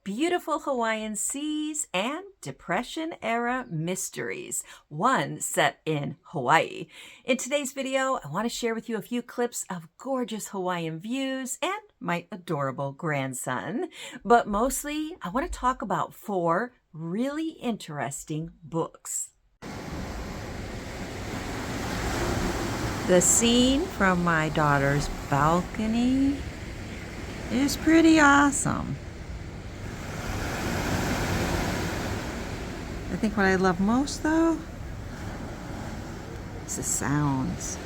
beautiful Hawaiian seas, and Depression-era mysteries, one set in Hawaii. In today's video, I want to share with you a few clips of gorgeous Hawaiian views and my adorable grandson. But mostly, I want to talk about 4 really interesting books. The scene from my daughter's balcony is pretty awesome. I think what I love most, though, is the sounds.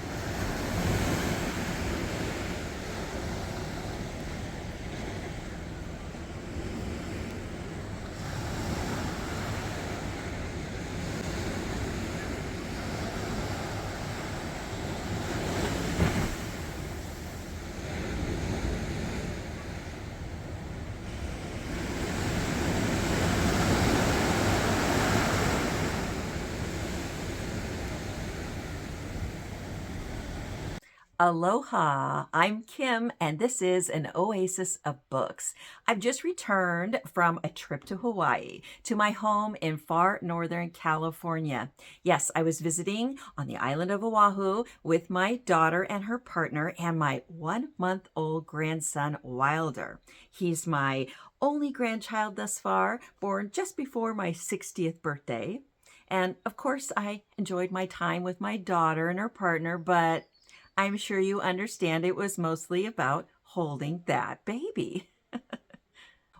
Aloha, I'm Kim, and this is An Oasis of Books. I've just returned from a trip to Hawaii, to my home in far northern California. Yes, I was visiting on the island of Oahu with my daughter and her partner and my 1-month-old grandson, Wilder. He's my only grandchild thus far, born just before my 60th birthday. And of course, I enjoyed my time with my daughter and her partner, but I'm sure you understand it was mostly about holding that baby.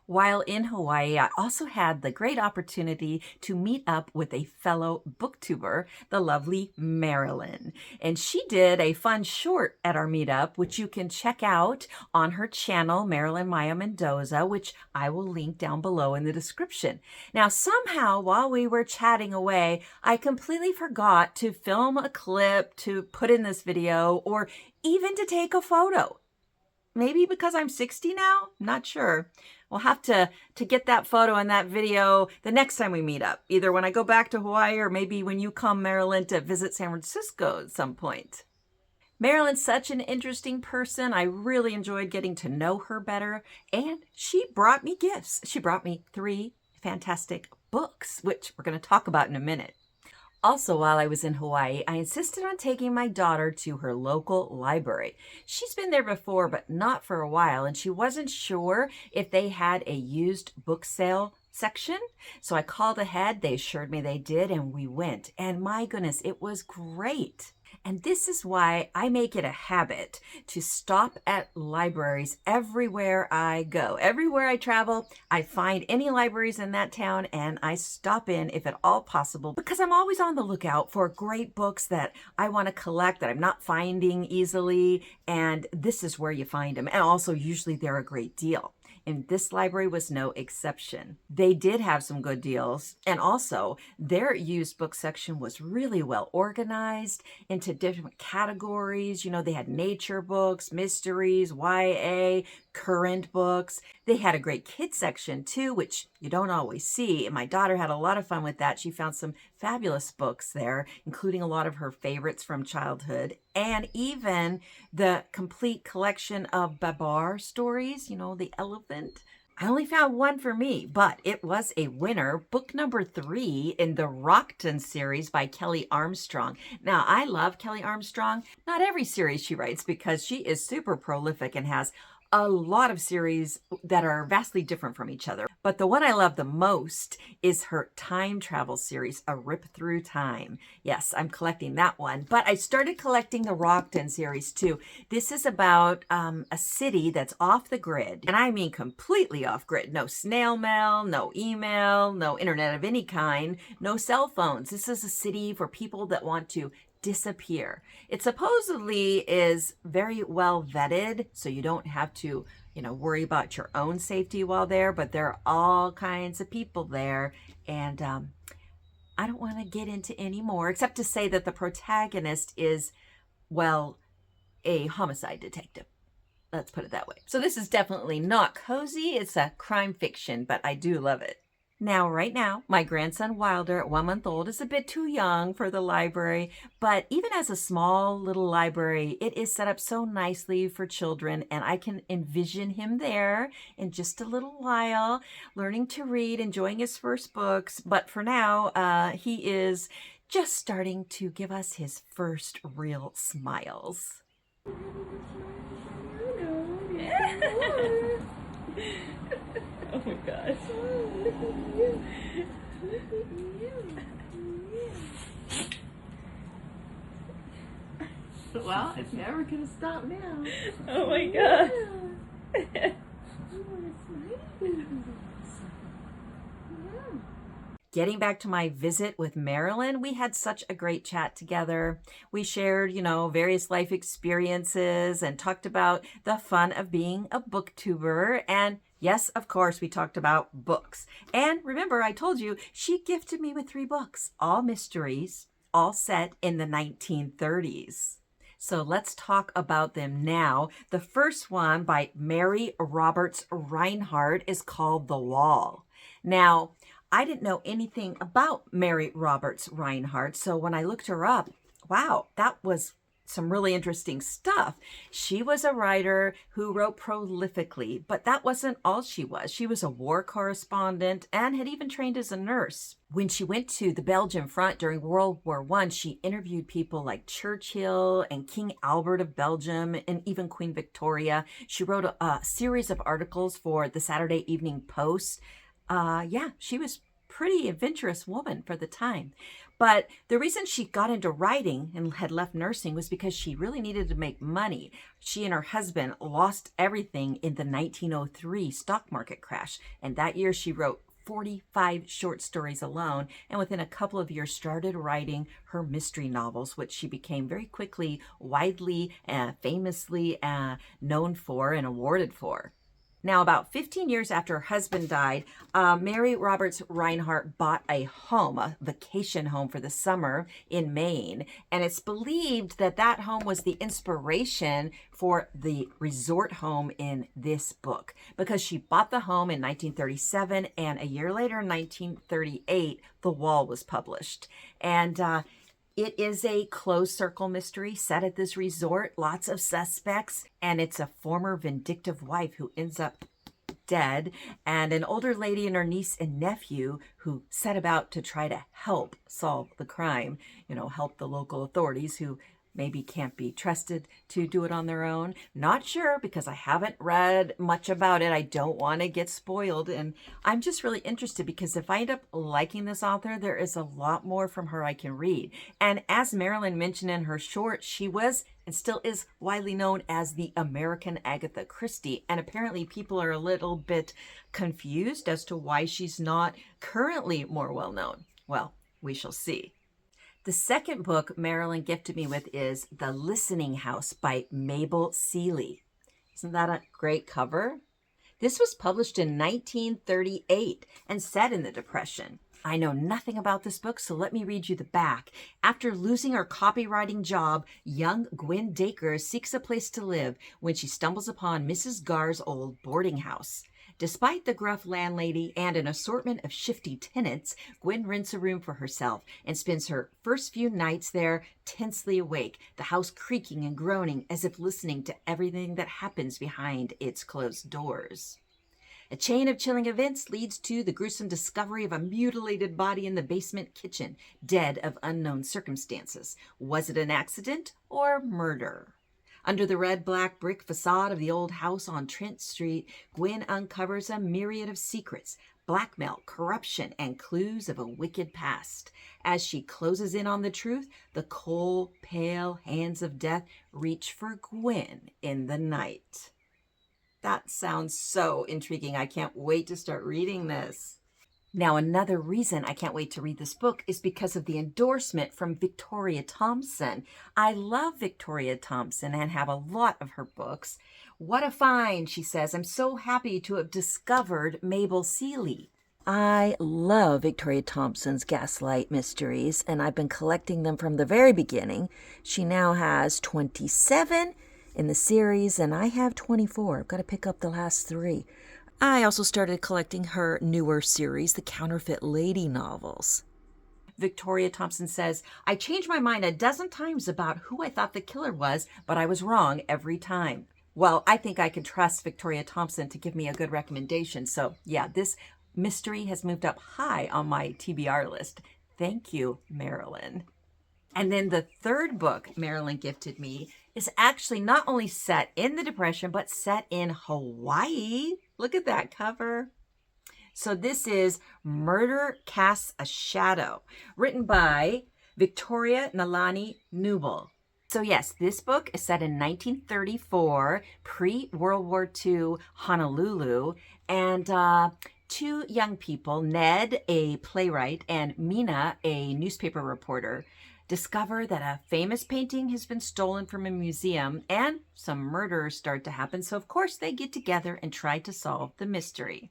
While in Hawaii, I also had the great opportunity to meet up with a fellow booktuber, the lovely Marilyn. And she did a fun short at our meetup, which you can check out on her channel, Marilyn Maya Mendoza, which I will link down below in the description. Now, somehow, while we were chatting away, I completely forgot to film a clip to put in this video or even to take a photo. Maybe because I'm 60 now? Not sure. We'll have to get that photo and that video the next time we meet up, either when I go back to Hawaii or maybe when you come, Marilyn, to visit San Francisco at some point. Marilyn's such an interesting person. I really enjoyed getting to know her better, and she brought me gifts. She brought me 3 fantastic books, which we're going to talk about in a minute. Also, while I was in Hawaii, I insisted on taking my daughter to her local library. She's been there before, but not for a while, and she wasn't sure if they had a used book sale section. So I called ahead. They assured me they did, and we went. And my goodness, it was great. And this is why I make it a habit to stop at libraries everywhere I go. Everywhere I travel, I find any libraries in that town and I stop in if at all possible, because I'm always on the lookout for great books that I want to collect that I'm not finding easily. And this is where you find them. And also, usually they're a great deal. And this library was no exception. They did have some good deals. And also, their used book section was really well organized into different categories. You know, they had nature books, mysteries, YA, current books. They had a great kids section too, which you don't always see. And my daughter had a lot of fun with that. She found some fabulous books there, including a lot of her favorites from childhood, and even the complete collection of Babar stories, you know, the elephant. I only found one for me, but it was a winner. Book number 3 in the Rockton series by Kelley Armstrong. Now, I love Kelley Armstrong. Not every series she writes, because she is super prolific and has a lot of series that are vastly different from each other. But the one I love the most is her time travel series, A Rip Through Time. Yes, I'm collecting that one. But I started collecting the Rockton series too. This is about a city that's off the grid. And I mean completely off grid. No snail mail, no email, no internet of any kind, no cell phones. This is a city for people that want to disappear. It supposedly is very well vetted, so you don't have to, worry about your own safety while there, but there are all kinds of people there. And I don't want to get into any more, except to say that the protagonist is, well, a homicide detective. Let's put it that way. So this is definitely not cozy. It's a crime fiction, but I do love it. Now, right now, my grandson Wilder, at 1 month old, is a bit too young for the library, but even as a small little library, it is set up so nicely for children, and I can envision him there in just a little while, learning to read, enjoying his first books. But for now, he is just starting to give us his first real smiles. Oh my gosh. Look at you. Look at you. Well, it's never gonna stop now. Oh my gosh. You want a smiley baby. Yeah. Getting back to my visit with Marilyn, we had such a great chat together. We shared, various life experiences and talked about the fun of being a booktuber. And yes, of course, we talked about books. And remember, I told you she gifted me with 3 books, all mysteries, all set in the 1930s. So let's talk about them now. The first one by Mary Roberts Rineheart is called The Wall. Now, I didn't know anything about Mary Roberts Rineheart, so when I looked her up, wow, that was some really interesting stuff. She was a writer who wrote prolifically, but that wasn't all she was. She was a war correspondent and had even trained as a nurse. When she went to the Belgian front during World War I, she interviewed people like Churchill and King Albert of Belgium and even Queen Victoria. She wrote a series of articles for the Saturday Evening Post. She was pretty adventurous woman for the time. But the reason she got into writing and had left nursing was because she really needed to make money. She and her husband lost everything in the 1903 stock market crash. And that year she wrote 45 short stories alone, and within a couple of years started writing her mystery novels, which she became very quickly widely and famously known for and awarded for. Now, about 15 years after her husband died, Mary Roberts Rineheart bought a home, a vacation home for the summer in Maine. And it's believed that that home was the inspiration for the resort home in this book, because she bought the home in 1937, and a year later, in 1938, The Wall was published. And it is a closed circle mystery set at this resort, lots of suspects, and it's a former vindictive wife who ends up dead, and an older lady and her niece and nephew who set about to try to help solve the crime, help the local authorities who maybe can't be trusted to do it on their own. Not sure, because I haven't read much about it. I don't want to get spoiled. And I'm just really interested, because if I end up liking this author, there is a lot more from her I can read. And as Marilyn mentioned in her short, she was and still is widely known as the American Agatha Christie. And apparently people are a little bit confused as to why she's not currently more well known. Well, we shall see. The second book Marilyn gifted me with is The Listening House by Mabel Seeley. Isn't that a great cover? This was published in 1938 and set in the Depression. I know nothing about this book, so let me read you the back. After losing her copywriting job, young Gwen Dacre seeks a place to live when she stumbles upon Mrs. Gar's old boarding house. Despite the gruff landlady and an assortment of shifty tenants, Gwen rents a room for herself and spends her first few nights there tensely awake, the house creaking and groaning as if listening to everything that happens behind its closed doors. A chain of chilling events leads to the gruesome discovery of a mutilated body in the basement kitchen, dead of unknown circumstances. Was it an accident or murder? Under the red-black brick facade of the old house on Trent Street, Gwen uncovers a myriad of secrets, blackmail, corruption, and clues of a wicked past. As she closes in on the truth, the cold, pale hands of death reach for Gwen in the night. That sounds so intriguing. I can't wait to start reading this. Now, another reason I can't wait to read this book is because of the endorsement from Victoria Thompson. I love Victoria Thompson and have a lot of her books. What a find, she says. I'm so happy to have discovered Mabel Seeley. I love Victoria Thompson's Gaslight mysteries, and I've been collecting them from the very beginning. She now has 27 in the series, and I have 24. I've got to pick up the last 3. I also started collecting her newer series, the Counterfeit Lady novels. Victoria Thompson says, I changed my mind a dozen times about who I thought the killer was, but I was wrong every time. Well, I think I can trust Victoria Thompson to give me a good recommendation. So yeah, this mystery has moved up high on my TBR list. Thank you, Marilyn. And then the third book Marilyn gifted me is actually not only set in the Depression, but set in Hawaii. Look at that cover. So this is Murder Casts a Shadow, written by Victoria Nalani Kneubuhl. So yes, this book is set in 1934, pre-World War II Honolulu, and two young people, Ned, a playwright, and Mina, a newspaper reporter, discover that a famous painting has been stolen from a museum and some murders start to happen. So of course they get together and try to solve the mystery.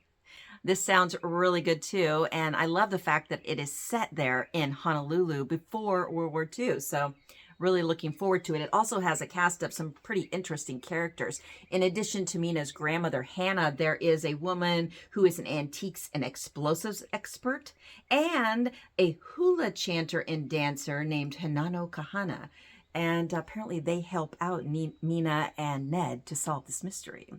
This sounds really good too, and I love the fact that it is set there in Honolulu before World War II. So really looking forward to it. It also has a cast of some pretty interesting characters. In addition to Mina's grandmother, Hannah, there is a woman who is an antiques and explosives expert and a hula chanter and dancer named Hinano Kahana. And apparently they help out Mina and Ned to solve this mystery.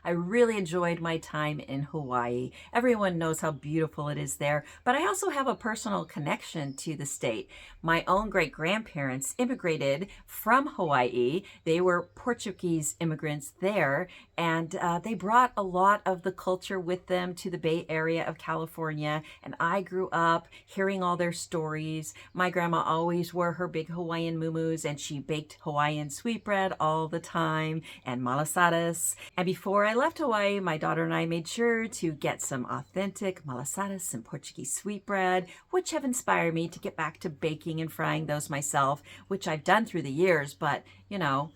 I really enjoyed my time in Hawaii. Everyone knows how beautiful it is there, but I also have a personal connection to the state. My own great-grandparents immigrated from Hawaii. They were Portuguese immigrants there, and they brought a lot of the culture with them to the Bay Area of California, and I grew up hearing all their stories. My grandma always wore her big Hawaiian muumuus, and she baked Hawaiian sweetbread all the time, and malasadas. And before I left Hawaii, my daughter and I made sure to get some authentic malasadas and Portuguese sweetbread, which have inspired me to get back to baking and frying those myself, which I've done through the years, but you know,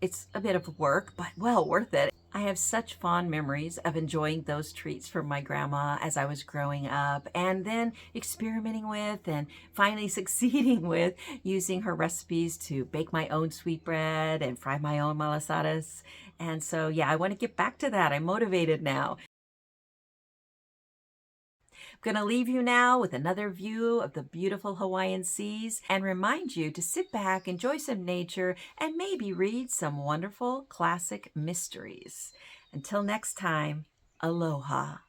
it's a bit of work, but well worth it. I have such fond memories of enjoying those treats from my grandma as I was growing up, and then experimenting with and finally succeeding with using her recipes to bake my own sweetbread and fry my own malasadas. And so, yeah, I want to get back to that. I'm motivated now. I'm going to leave you now with another view of the beautiful Hawaiian seas and remind you to sit back, enjoy some nature, and maybe read some wonderful classic mysteries. Until next time, aloha.